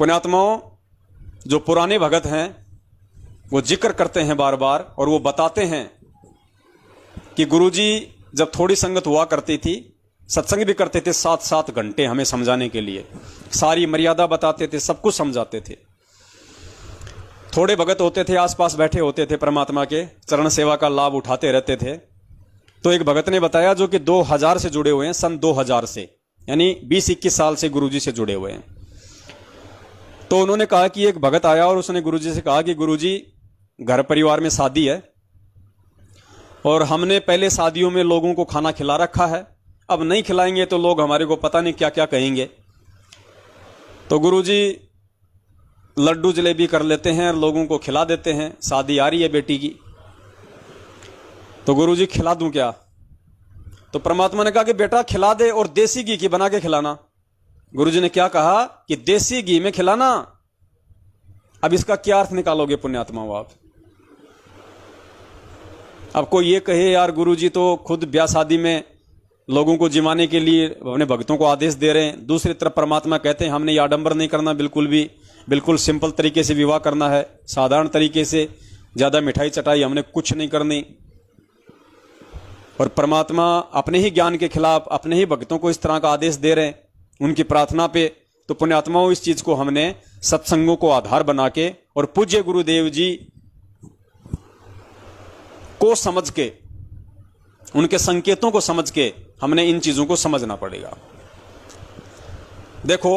पुण्यात्माओं, जो पुराने भगत हैं वो जिक्र करते हैं बार बार, और वो बताते हैं कि गुरुजी जब थोड़ी संगत हुआ करती थी, सत्संग भी करते थे 7-7 घंटे हमें समझाने के लिए, सारी मर्यादा बताते थे, सब कुछ समझाते थे। थोड़े भगत होते थे, आसपास बैठे होते थे, परमात्मा के चरण सेवा का लाभ उठाते रहते थे। तो एक भगत ने बताया, जो कि 2000 से जुड़े हुए हैं, सन 2000 से, यानी 20-21 साल से गुरुजी से जुड़े हुए हैं। तो उन्होंने कहा कि एक भगत आया और उसने गुरुजी से कहा कि गुरुजी, घर परिवार में शादी है और हमने पहले शादियों में लोगों को खाना खिला रखा है, अब नहीं खिलाएंगे तो लोग हमारे को पता नहीं क्या क्या कहेंगे। तो गुरुजी लड्डू जलेबी कर लेते हैं और लोगों को खिला देते हैं, शादी आ रही है बेटी की। तो गुरुजी खिला दूं क्या? तो परमात्मा ने कहा कि बेटा खिला दे, और देसी घी की बना के खिलाना। गुरुजी ने क्या कहा कि देसी घी में खिलाना। अब इसका क्या अर्थ निकालोगे पुण्यात्माओं आप? अब कोई ये कहे यार गुरुजी तो खुद ब्याह शादी में लोगों को जिमाने के लिए अपने भक्तों को आदेश दे रहे हैं, दूसरी तरफ परमात्मा कहते हैं हमने ये आडंबर नहीं करना, बिल्कुल भी, बिल्कुल सिंपल तरीके से विवाह करना है, साधारण तरीके से, ज्यादा मिठाई चटाई हमने कुछ नहीं करनी। और परमात्मा अपने ही ज्ञान के खिलाफ अपने ही भक्तों को इस तरह का आदेश दे रहे हैं उनकी प्रार्थना पे। तो पुण्यात्माओं, इस चीज को हमने सत्संगों को आधार बना के और पूज्य गुरुदेव जी को समझ के, उनके संकेतों को समझ के हमने इन चीजों को समझना पड़ेगा। देखो,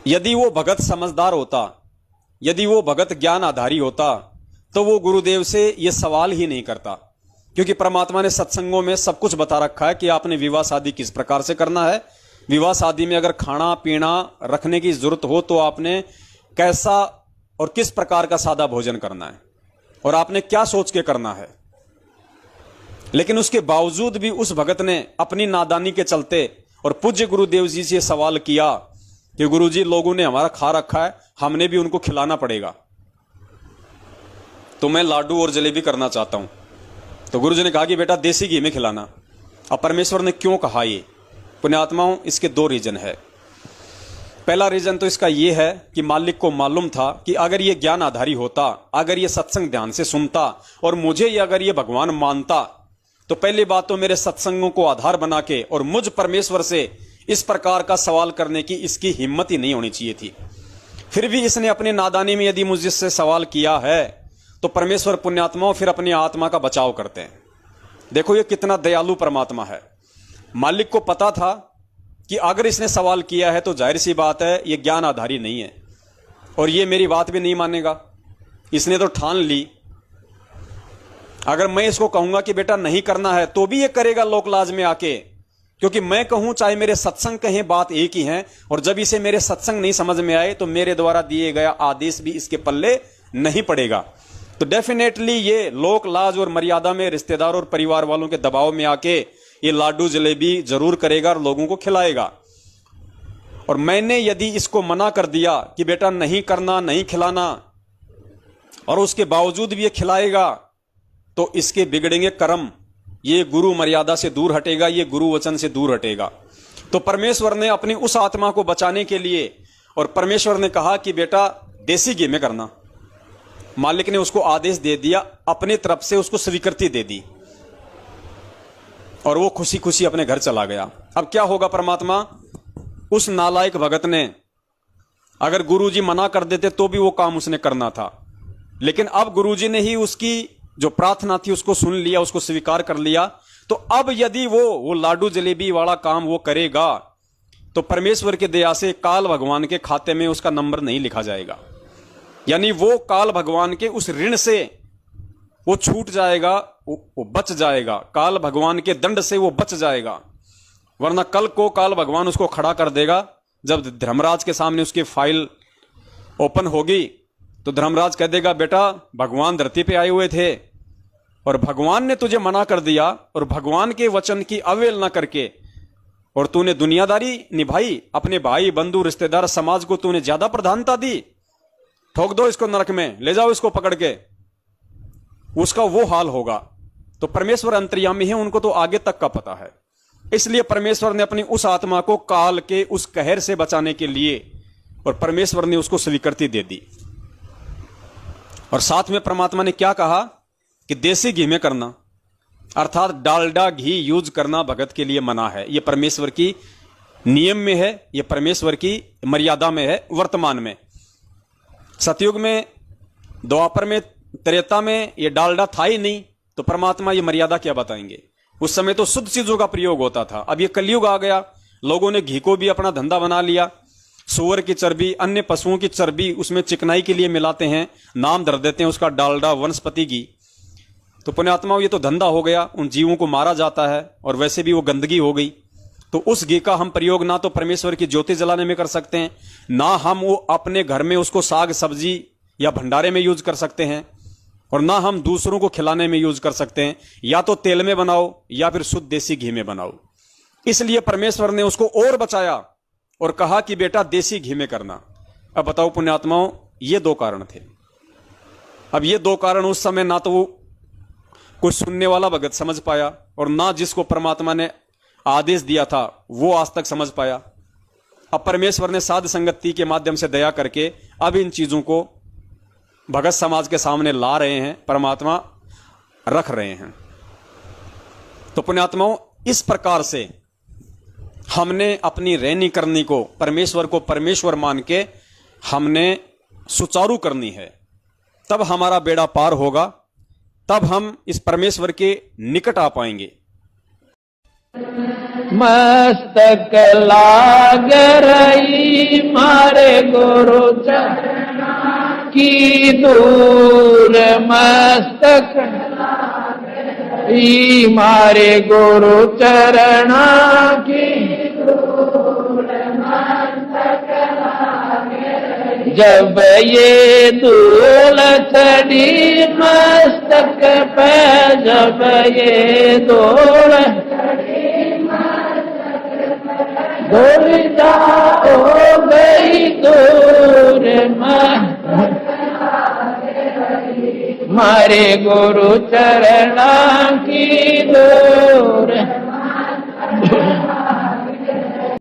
यदि वो भगत समझदार होता, यदि वो भगत ज्ञान आधारी होता, तो वो गुरुदेव से ये सवाल ही नहीं करता, क्योंकि परमात्मा ने सत्संगों में सब कुछ बता रखा है कि आपने विवाह शादी किस प्रकार से करना है। विवाह शादी में अगर खाना पीना रखने की जरूरत हो तो आपने कैसा और किस प्रकार का सादा भोजन करना है, और आपने क्या सोच के करना है। लेकिन उसके बावजूद भी उस भगत ने अपनी नादानी के चलते और पूज्य गुरुदेव जी से सवाल किया कि गुरुजी लोगों ने हमारा खा रखा है, हमने भी उनको खिलाना पड़ेगा, तो मैं लाडू और जलेबी करना चाहता हूं। तो गुरुजी ने कहा कि बेटा देसी घी में खिलाना। अब परमेश्वर ने क्यों कहा ये? पुण्यात्माओं, इसके 2 रीजन है। पहला रीजन तो इसका यह है कि मालिक को मालूम था कि अगर ये ज्ञान आधारी होता, अगर ये सत्संग ध्यान से सुनता और मुझे ये अगर ये भगवान मानता, तो पहली बात तो मेरे सत्संगों को आधार बना के और मुझ परमेश्वर से इस प्रकार का सवाल करने की इसकी हिम्मत ही नहीं होनी चाहिए थी। फिर भी इसने अपने नादानी में यदि मुझसे सवाल किया है तो परमेश्वर पुण्यात्माओं फिर अपनी आत्मा का बचाव करते हैं। देखो ये कितना दयालु परमात्मा है। मालिक को पता था कि अगर इसने सवाल किया है तो जाहिर सी बात है ये ज्ञान आधारी नहीं है और ये मेरी बात भी नहीं मानेगा। इसने तो ठान ली, अगर मैं इसको कहूंगा कि बेटा नहीं करना है तो भी ये करेगा लोकलाज में आके, क्योंकि मैं कहूं चाहे मेरे सत्संग कहें बात एक ही है। और जब इसे मेरे सत्संग नहीं समझ में आए तो मेरे द्वारा दिए गया आदेश भी इसके पल्ले नहीं पड़ेगा। तो डेफिनेटली ये लोक लाज और मर्यादा में रिश्तेदार और परिवार वालों के दबाव में आके ये लाडू जलेबी जरूर करेगा और लोगों को खिलाएगा। और मैंने यदि इसको मना कर दिया कि बेटा नहीं करना, नहीं खिलाना, और उसके बावजूद भी ये खिलाएगा, तो इसके बिगड़ेंगे कर्म, ये गुरु मर्यादा से दूर हटेगा, ये गुरु वचन से दूर हटेगा। तो परमेश्वर ने अपनी उस आत्मा को बचाने के लिए, और परमेश्वर ने कहा कि बेटा देसी घी में करना। मालिक ने उसको आदेश दे दिया, अपनी तरफ से उसको स्वीकृति दे दी और वो खुशी खुशी अपने घर चला गया। अब क्या होगा परमात्मा? उस नालायक भगत ने, अगर गुरुजी मना कर देते तो भी वो काम उसने करना था, लेकिन अब गुरुजी ने ही उसकी जो प्रार्थना थी उसको सुन लिया, उसको स्वीकार कर लिया। तो अब यदि वो लाडू जलेबी वाला काम वो करेगा तो परमेश्वर की दया से काल भगवान के खाते में उसका नंबर नहीं लिखा जाएगा, यानी वो काल भगवान के उस ऋण से वो छूट जाएगा, वो बच जाएगा, काल भगवान के दंड से वो बच जाएगा। वरना कल को काल भगवान उसको खड़ा कर देगा। जब धर्मराज के सामने उसकी फाइल ओपन होगी तो धर्मराज कह देगा बेटा भगवान धरती पे आए हुए थे और भगवान ने तुझे मना कर दिया और भगवान के वचन की अवहेलना करके और तूने दुनियादारी निभाई, अपने भाई बंधु रिश्तेदार समाज को तूने ज्यादा प्रधानता दी, ठोक दो इसको नरक में, ले जाओ इसको पकड़ के। उसका वो हाल होगा। तो परमेश्वर अंतर्यामी है, उनको तो आगे तक का पता है। इसलिए परमेश्वर ने अपनी उस आत्मा को काल के उस कहर से बचाने के लिए और परमेश्वर ने उसको स्वीकृति दे दी। और साथ में परमात्मा ने क्या कहा कि देसी घी में करना, अर्थात डालडा घी यूज करना भगत के लिए मना है। यह परमेश्वर की नियम में है, यह परमेश्वर की मर्यादा में है। वर्तमान में सतयुग में, द्वापर में, त्रेता में यह डालडा था ही नहीं, तो परमात्मा ये मर्यादा क्या बताएंगे। उस समय तो शुद्ध चीजों का प्रयोग होता था। अब ये कलयुग आ गया, लोगों ने घी को भी अपना धंधा बना लिया। सूअर की चर्बी, अन्य पशुओं की चर्बी उसमें चिकनाई के लिए मिलाते हैं, नाम धर देते हैं उसका डालडा, वनस्पति घी। तो पुण्यात्माओं, ये तो धंधा हो गया, उन जीवों को मारा जाता है और वैसे भी वो गंदगी हो गई। तो उस घी का हम प्रयोग ना तो परमेश्वर की ज्योति जलाने में कर सकते हैं, ना हम वो अपने घर में उसको साग सब्जी या भंडारे में यूज कर सकते हैं, और ना हम दूसरों को खिलाने में यूज कर सकते हैं। या तो तेल में बनाओ या फिर शुद्ध देसी घी में बनाओ। इसलिए परमेश्वर ने उसको और बचाया और कहा कि बेटा देसी घी में करना। अब बताओ पुण्यात्माओं, ये दो कारण थे। अब ये दो कारण उस समय ना तो वो कोई सुनने वाला भगत समझ पाया, और ना जिसको परमात्मा ने आदेश दिया था वो आज तक समझ पाया। अब परमेश्वर ने साध संगति के माध्यम से दया करके अब इन चीजों को भगत समाज के सामने ला रहे हैं, परमात्मा रख रहे हैं। तो पुण्यात्माओं, इस प्रकार से हमने अपनी रहनी करनी को परमेश्वर मान के हमने सुचारू करनी है। तब हमारा बेड़ा पार होगा, तब हम इस परमेश्वर के निकट आ पाएंगे। मस्तक लाग रही मारे गुरु चरणा की दूर, मस्तक मारे गुरु चरणा की दूर, मस्तक जब ये धूल चढ़ी मस्तक पे, जब ये धूल धूलिया हो गई दूर, मारे गुरु चरणा की दूर।